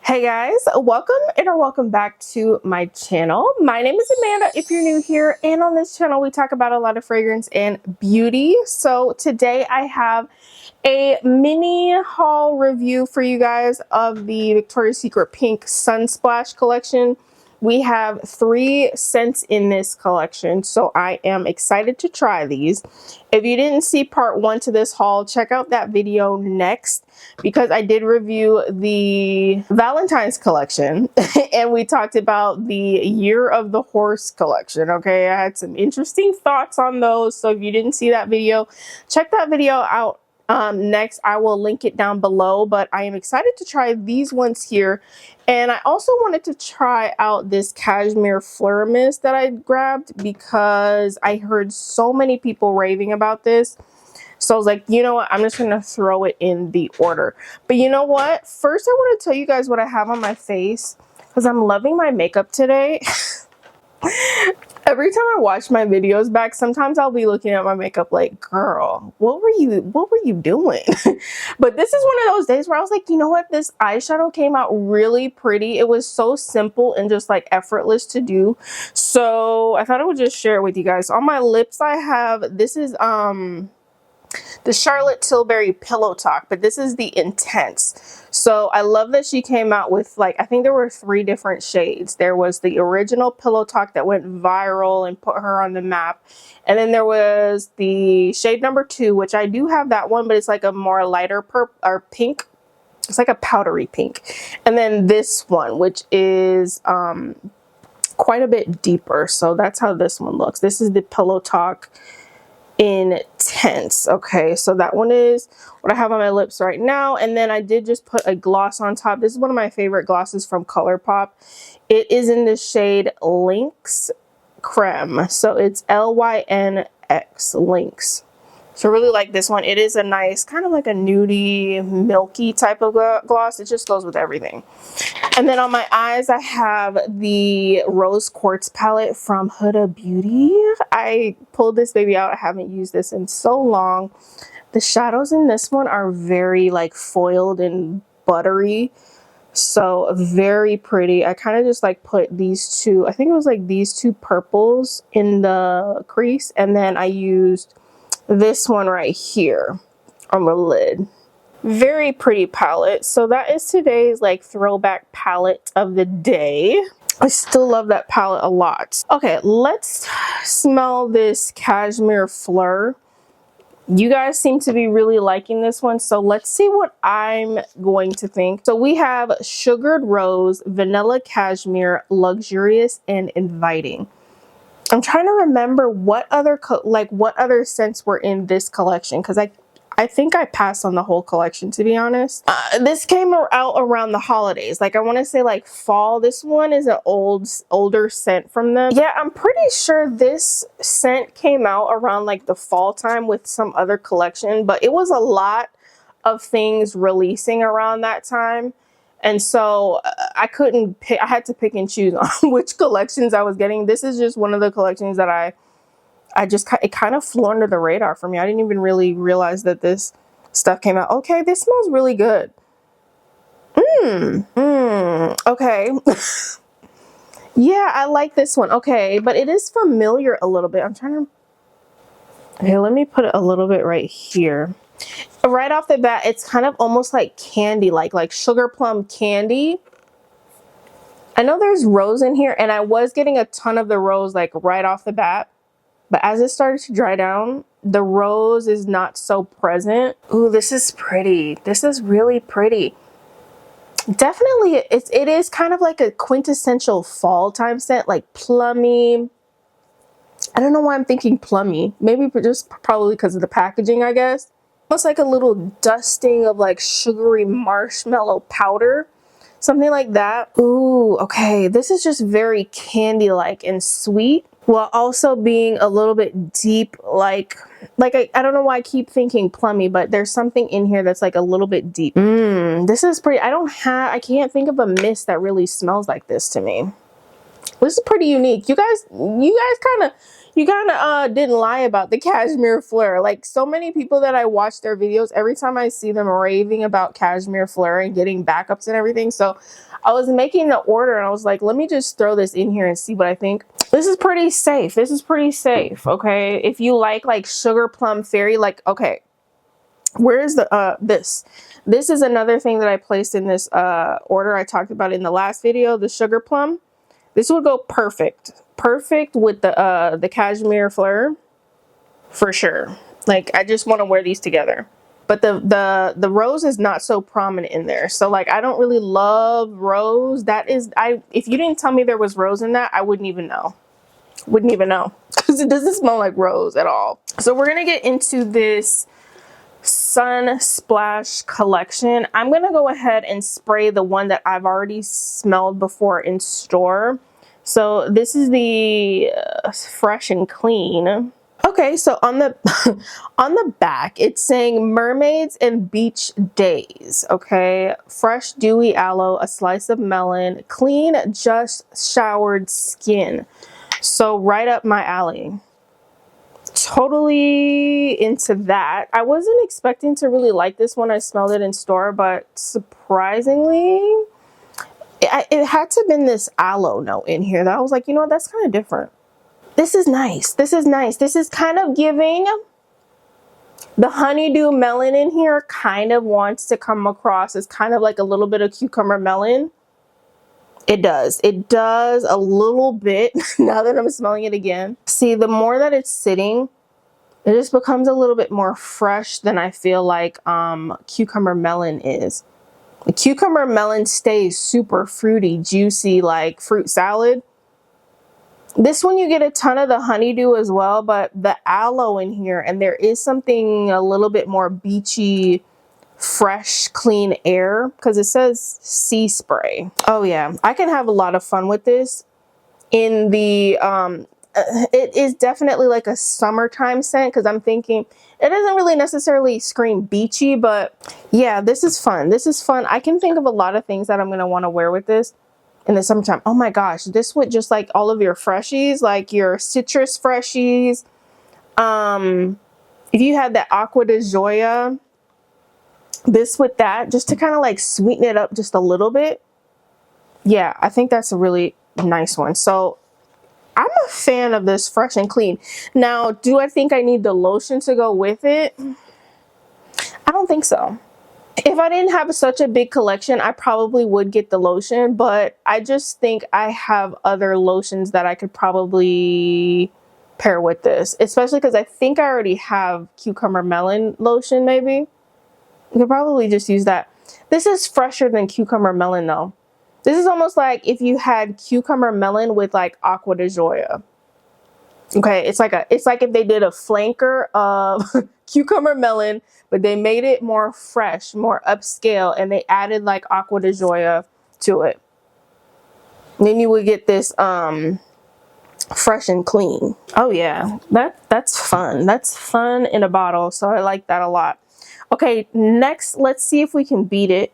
Hey guys, welcome back to my channel. My name is Amanda if you're new here, and on this channel we talk about a lot of fragrance and beauty. So today I have a mini haul review for you guys of the Victoria's Secret Pink Sunsplash collection. We have 3 scents in this collection, so I am excited to try these. If you didn't see part 1 to this haul, check out that video next, because I did review the Valentine's collection and we talked about the Year of the Horse collection. Okay, I had some interesting thoughts on those, so if you didn't see that video, check that video out. Next, I will link it down below, but I am excited to try these ones here. And I also wanted to try out this Cashmere Fleur mist that I grabbed because I heard so many people raving about this. So I was like, you know what, I'm just going to throw it in the order. But you know what? First, I want to tell you guys what I have on my face because I'm loving my makeup today. Every time I watch my videos back, sometimes I'll be looking at my makeup like, girl, what were you doing? But this is one of those days where I was like, you know what? This eyeshadow came out really pretty. It was so simple and just like effortless to do. So I thought I would just share it with you guys. On my lips, I have, this is the Charlotte Tilbury Pillowtalk, but this is the Intense. So I love that she came out with, like, I think there were 3 different shades. There was the original Pillowtalk that went viral and put her on the map, and then there was the shade number 2, which I do have that one, but it's like a more lighter purple or pink. It's like a powdery pink. And then this one, which is quite a bit deeper. So that's how this one looks. This is the Pillowtalk Intense. Okay, so that one is what I have on my lips right now, and then I did just put a gloss on top. This is one of my favorite glosses from Colourpop. It is in the shade Lynx Creme, so it's Lynx, Lynx. So I really like this one. It is a nice kind of like a nudie milky type of gloss. It just goes with everything. And then on my eyes, I have the Rose Quartz palette from Huda Beauty. I pulled this baby out. I haven't used this in so long. The shadows in this one are very like foiled and buttery. So very pretty. I kind of just like put these 2, I think it was like these 2 purples in the crease. And then I used this one right here on the lid. Very pretty palette. So that is today's like throwback palette of the day. I still love that palette a lot. Okay, let's smell this Cashmere Fleur. You guys seem to be really liking this one, so let's see what I'm going to think. So we have Sugared Rose, Vanilla Cashmere, Luxurious and Inviting. I'm trying to remember what other scents were in this collection, because I think I passed on the whole collection, to be honest. This came out around the holidays. Like, I want to say like fall. This one is an older scent from them. Yeah, I'm pretty sure this scent came out around like the fall time with some other collection, but it was a lot of things releasing around that time. And so I couldn't pick, I had to pick and choose on which collections I was getting. This is just one of the collections that it kind of flew under the radar for me. I didn't even really realize that this stuff came out. Okay, this smells really good. Okay. Yeah, I like this one. Okay, but it is familiar a little bit. I'm trying to, okay, let me put it a little bit right here. Right off the bat, it's kind of almost like candy, like sugar plum candy. I know there's rose in here, and I was getting a ton of the rose like right off the bat. But as it started to dry down, the rose is not so present. Ooh, this is pretty. This is really pretty. Definitely, it is kind of like a quintessential fall time scent, like plummy. I don't know why I'm thinking plummy. Maybe just probably because of the packaging, I guess. Almost like a little dusting of like sugary marshmallow powder. Something like that. Ooh, okay. This is just very candy-like and sweet, while also being a little bit deep, like I don't know why I keep thinking plummy, but there's something in here that's like a little bit deep. This is pretty. I can't think of a mist that really smells like this to me. This is pretty unique. You kind of didn't lie about the Cashmere Fleur. Like, so many people that I watch their videos, every time I see them raving about Cashmere Fleur and getting backups and everything. So I was making the order and I was like, let me just throw this in here and see what I think. This is pretty safe. This is pretty safe. Okay. If you like Sugar Plum Fairy, like, okay, where's the, this is another thing that I placed in this, order I talked about in the last video, the Sugar Plum. This would go perfect with the Cashmere Fleur for sure. Like, I just want to wear these together. But the rose is not so prominent in there. So like, I don't really love rose. That is, if you didn't tell me there was rose in that, I wouldn't even know. Wouldn't even know, because it doesn't smell like rose at all. So we're gonna get into this Sun Splash collection. I'm gonna go ahead and spray the one that I've already smelled before in store. So this is the Fresh and Clean. Okay, so on the on the back it's saying mermaids and beach days. Okay, fresh dewy aloe, a slice of melon, clean just showered skin. So right up my alley. Totally into that. I wasn't expecting to really like this when I smelled it in store, but surprisingly, it had to have been this aloe note in here that I was like, you know what, that's kind of different. This is nice. This is nice. This is kind of giving, the honeydew melon in here kind of wants to come across as kind of like a little bit of cucumber melon. It does. It does a little bit now that I'm smelling it again. See, the more that it's sitting, it just becomes a little bit more fresh than I feel like cucumber melon is. The cucumber melon stays super fruity, juicy, like fruit salad. This one you get a ton of the honeydew as well, but the aloe in here, and there is something a little bit more beachy, fresh, clean air, because it says sea spray. Oh yeah, I can have a lot of fun with this. In the it is definitely like a summertime scent, because I'm thinking it doesn't really necessarily scream beachy, but yeah, this is fun. This is fun. I can think of a lot of things that I'm going to want to wear with this in the summertime. Oh my gosh, this would just like all of your freshies, like your citrus freshies. If you had that Aqua de Joya, this with that, just to kind of like sweeten it up just a little bit. Yeah, I think that's a really nice one. So I'm a fan of this Fresh and Clean. Now, do I think I need the lotion to go with it? I don't think so. If I didn't have such a big collection, I probably would get the lotion, but I just think I have other lotions that I could probably pair with this, especially because I think I already have cucumber melon lotion. Maybe you could probably just use that. This is fresher than cucumber melon though. This is almost like if you had cucumber melon with like Aqua de Joya. Okay, it's like if they did a flanker of cucumber melon, but they made it more fresh, more upscale, and they added like Aqua de Joya to it. And then you would get this Fresh and Clean. Oh yeah, that's fun. That's fun in a bottle. So I like that a lot. Okay, next, let's see if we can beat it.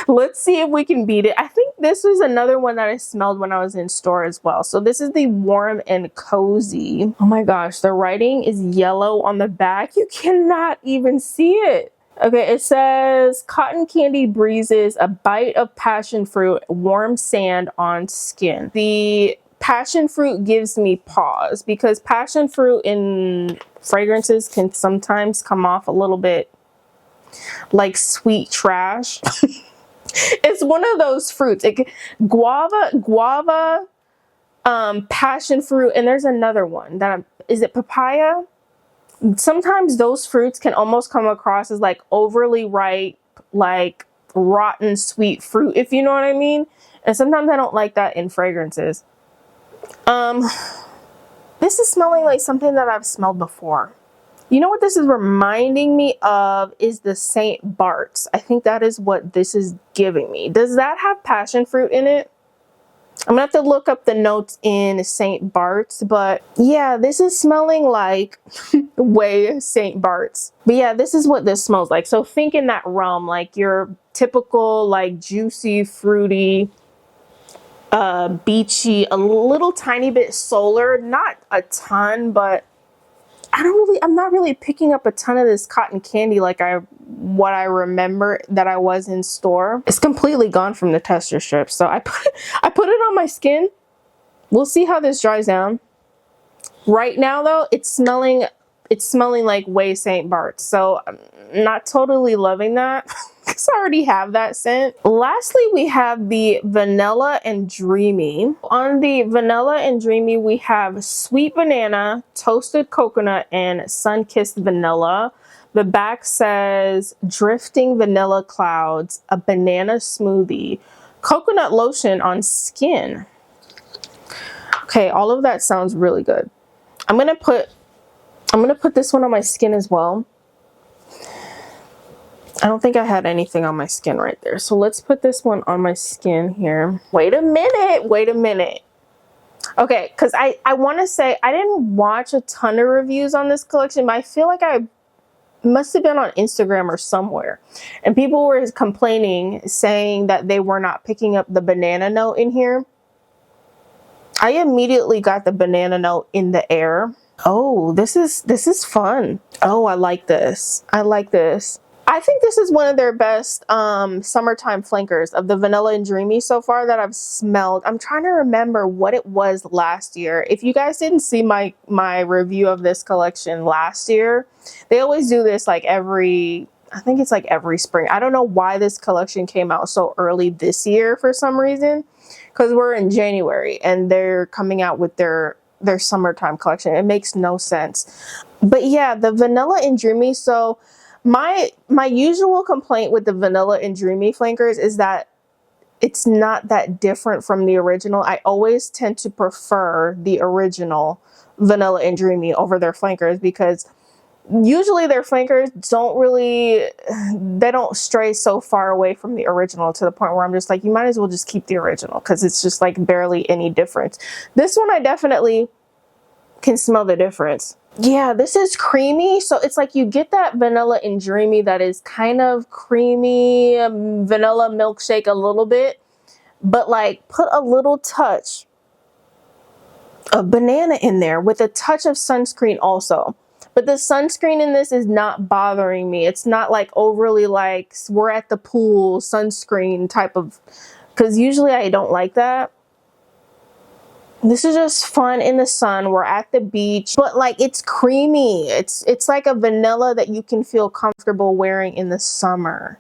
Let's see if we can beat it. I think this was another one that I smelled when I was in store as well. So this is the Warm and Cozy. Oh my gosh, the writing is yellow on the back. You cannot even see it. Okay, it says cotton candy breezes, a bite of passion fruit, warm sand on skin. The passion fruit gives me pause because passion fruit in fragrances can sometimes come off a little bit like sweet trash. It's one of those fruits. Guava, passion fruit, and there's another one that is it papaya? Sometimes those fruits can almost come across as like overly ripe, like rotten sweet fruit, if you know what I mean. And sometimes I don't like that in fragrances. This is smelling like something that I've smelled before. You know what this is reminding me of is the St. Bart's. I think that is what this is giving me. Does that have passion fruit in it? I'm gonna have to look up the notes in St. Bart's, but yeah, this is smelling like way St. Bart's. But yeah, this is what this smells like. So think in that realm, like your typical like juicy, fruity beachy, a little tiny bit solar, not a ton, but I'm not really picking up a ton of this cotton candy like what I remember that I was in store. It's completely gone from the tester strip. So I put it on my skin. We'll see how this dries down. Right now though, it's smelling like Way St. Bart's. So I'm not totally loving that because I already have that scent. Lastly, we have the Vanilla and Dreamy. On the Vanilla and Dreamy, we have Sweet Banana, Toasted Coconut, and Sun-Kissed Vanilla. The back says Drifting Vanilla Clouds, a banana smoothie, coconut lotion on skin. Okay, all of that sounds really good. I'm gonna put this one on my skin as well. I don't think I had anything on my skin right there. So let's put this one on my skin here. Wait a minute. Okay, because I want to say I didn't watch a ton of reviews on this collection, but I feel like I must have been on Instagram or somewhere. And people were complaining, saying that they were not picking up the banana note in here. I immediately got the banana note in the air. Oh, this is fun. Oh, I like this. I like this. I think this is one of their best summertime flankers of the Vanilla and Dreamy so far that I've smelled. I'm trying to remember what it was last year. If you guys didn't see my review of this collection last year, they always do this like I think it's like every spring. I don't know why this collection came out so early this year for some reason, because we're in January and they're coming out with their summertime collection. It makes no sense. But yeah, the Vanilla and Dreamy. So my usual complaint with the Vanilla and Dreamy flankers is that it's not that different from the original. I always tend to prefer the original Vanilla and Dreamy over their flankers because usually their flankers they don't stray so far away from the original to the point where I'm just like, you might as well just keep the original because it's just like barely any difference. This one I definitely can smell the difference. Yeah, this is creamy. So it's like you get that Vanilla and Dreamy that is kind of creamy, vanilla milkshake a little bit, but like put a little touch of banana in there with a touch of sunscreen also. But the sunscreen in this is not bothering me. It's not like overly like we're at the pool sunscreen type of, because usually I don't like that. This is just fun in the sun. We're at the beach, but like it's creamy. It's like a vanilla that you can feel comfortable wearing in the summer,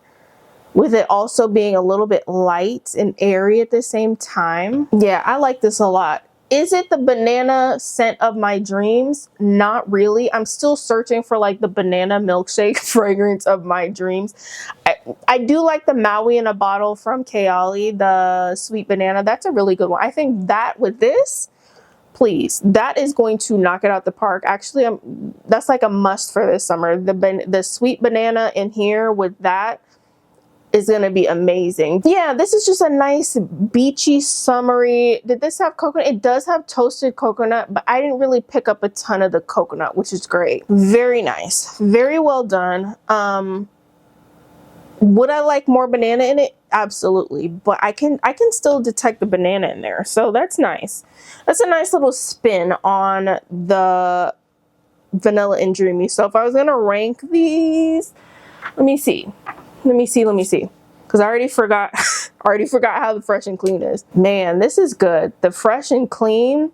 with it also being a little bit light and airy at the same time. Yeah, I like this a lot. Is it the banana scent of my dreams? Not really. I'm still searching for like the banana milkshake fragrance of my dreams. I do like the Maui in a bottle from Kayali, the sweet banana. That's a really good one. I think that with this, please, that is going to knock it out the park. Actually, that's like a must for this summer. The sweet banana in here with that is going to be amazing. Yeah, this is just a nice beachy summery. Did this have coconut? It does have toasted coconut, but I didn't really pick up a ton of the coconut, which is great. Very nice. Very well done. Would I like more banana in it? Absolutely. But I can still detect the banana in there. So that's nice. That's a nice little spin on the Vanilla and Dreamy. So if I was going to rank these, let me see. Because I already forgot how the Fresh and Clean is. Man, this is good. The Fresh and Clean,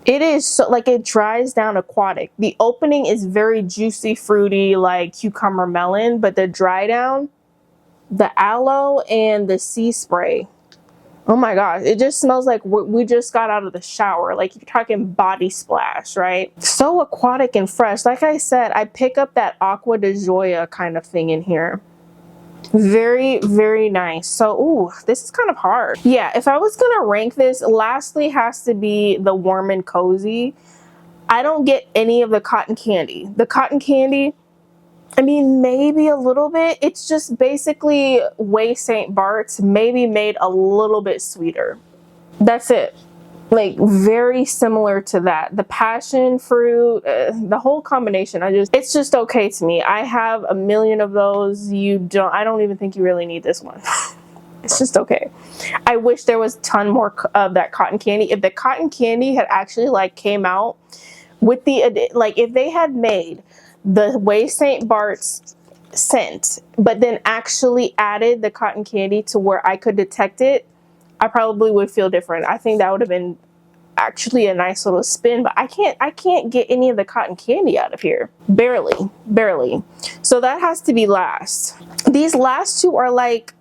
it is so, like, it dries down aquatic. The opening is very juicy, fruity, like cucumber melon, but the dry down, the aloe and the sea spray, oh my gosh, it just smells like we just got out of the shower. Like you're talking body splash, right? So aquatic and fresh. Like I said, I pick up that Aqua de Joya kind of thing in here. Very, very nice. So, ooh, this is kind of hard. Yeah, if I was gonna rank this, lastly has to be the Warm and Cozy. I don't get any of the cotton candy. The cotton candy, I mean, maybe a little bit. It's just basically Way St. Bart's, maybe made a little bit sweeter. That's it. Like very similar to that. The passion fruit, the whole combination, it's just okay to me. I have a million of those. I don't even think you really need this one. It's just okay. I wish there was a ton more of that cotton candy. If the cotton candy had actually like came out with the, like if they had made the way St. Bart's scent, but then actually added the cotton candy to where I could detect it, I probably would feel different. I think that would have been actually a nice little spin, but I can't get any of the cotton candy out of here. Barely. So that has to be last. These last two are like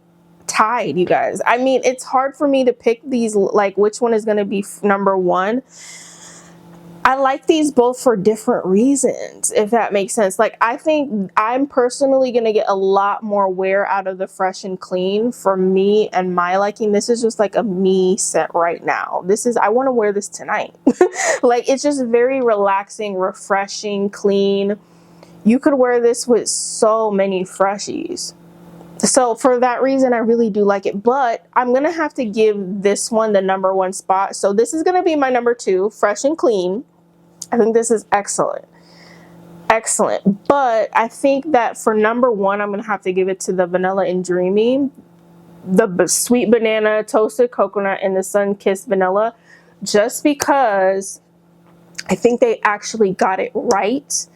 tied, you guys. I mean, it's hard for me to pick these, like which one is going to be number one. I like these both for different reasons, if that makes sense. Like, I think I'm personally going to get a lot more wear out of the Fresh and Clean for me and my liking. This is just like a me scent right now. This is, I want to wear this tonight. Like, it's just very relaxing, refreshing, clean. You could wear this with so many freshies. So for that reason, I really do like it, but I'm going to have to give this one the number one spot. So this is going to be my number two, Fresh and Clean. I think this is excellent. But I think that for number one, I'm going to have to give it to the Vanilla and Dreamy, the Sweet Banana, Toasted Coconut, and the Sun-Kissed Vanilla, just because I think they actually got it right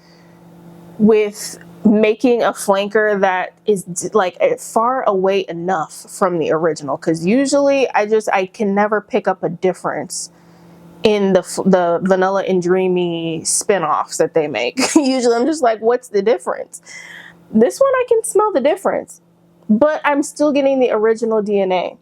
with making a flanker that is like far away enough from the original, because usually I can never pick up a difference in the Vanilla and Dreamy spin-offs that they make. Usually I'm just like, what's the difference? This one I can smell the difference, but I'm still getting the original DNA.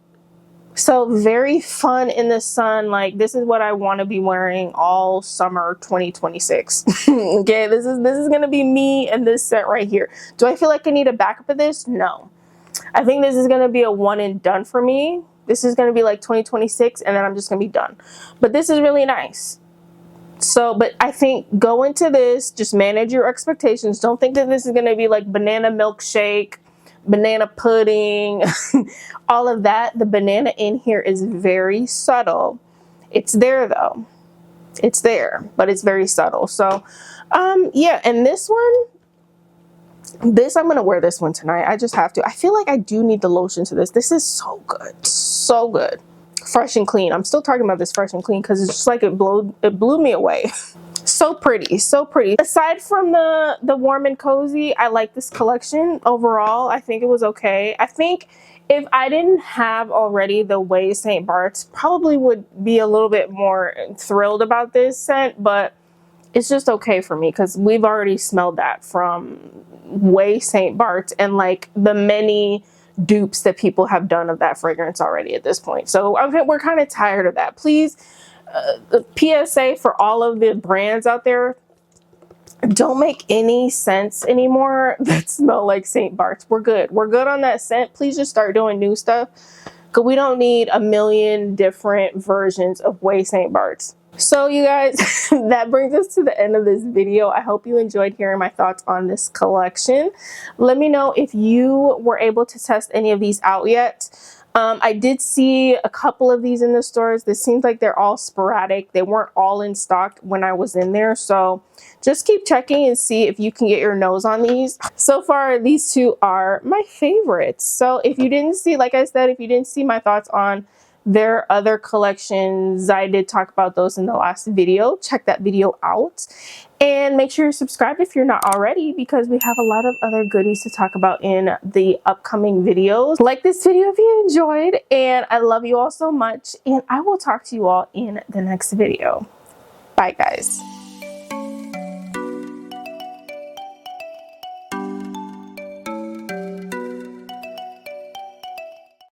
So very fun in the sun. Like, this is what I want to be wearing all summer 2026. Okay, this is gonna be me and this scent right here. Do I feel like I need a backup of this? No. I think this is gonna be a one and done for me. This is going to be like 2026 and then I'm just going to be done. But this is really nice. So, but I think go into this, just manage your expectations. Don't think that this is going to be like banana milkshake, banana pudding, all of that. The banana in here is very subtle. It's there though. It's there, but it's very subtle. So, yeah, and this one, I'm going to wear this one tonight. I just have to. I feel like I do need the lotion to this. This is so good. So good. Fresh and Clean. I'm still talking about this Fresh and Clean because it's just like it blew me away. So pretty. So pretty. Aside from the warm and cozy, I like this collection overall. I think it was okay. I think if I didn't have already the Way St. Bart's, probably would be a little bit more thrilled about this scent, but it's just okay for me because we've already smelled that from Way St. Bart's and like the many dupes that people have done of that fragrance already at this point. So okay, we're kind of tired of that. Please, PSA for all of the brands out there, don't make any scents anymore that smell like St. Bart's. We're good. We're good on that scent. Please just start doing new stuff because we don't need a million different versions of Way St. Bart's. So you guys, that brings us to the end of this video. I hope you enjoyed hearing my thoughts on this collection. Let me know if you were able to test any of these out yet. I did see a couple of these in the stores. This seems like they're all sporadic. They weren't all in stock when I was in there. So just keep checking and see if you can get your nose on these. So far, these two are my favorites. So if you didn't see, like I said, if you didn't see my thoughts on their other collections, I did talk about those in the last video. Check that video out. And make sure you're subscribed if you're not already, because we have a lot of other goodies to talk about in the upcoming videos. Like this video if you enjoyed, and I love you all so much, and I will talk to you all in the next video. Bye guys.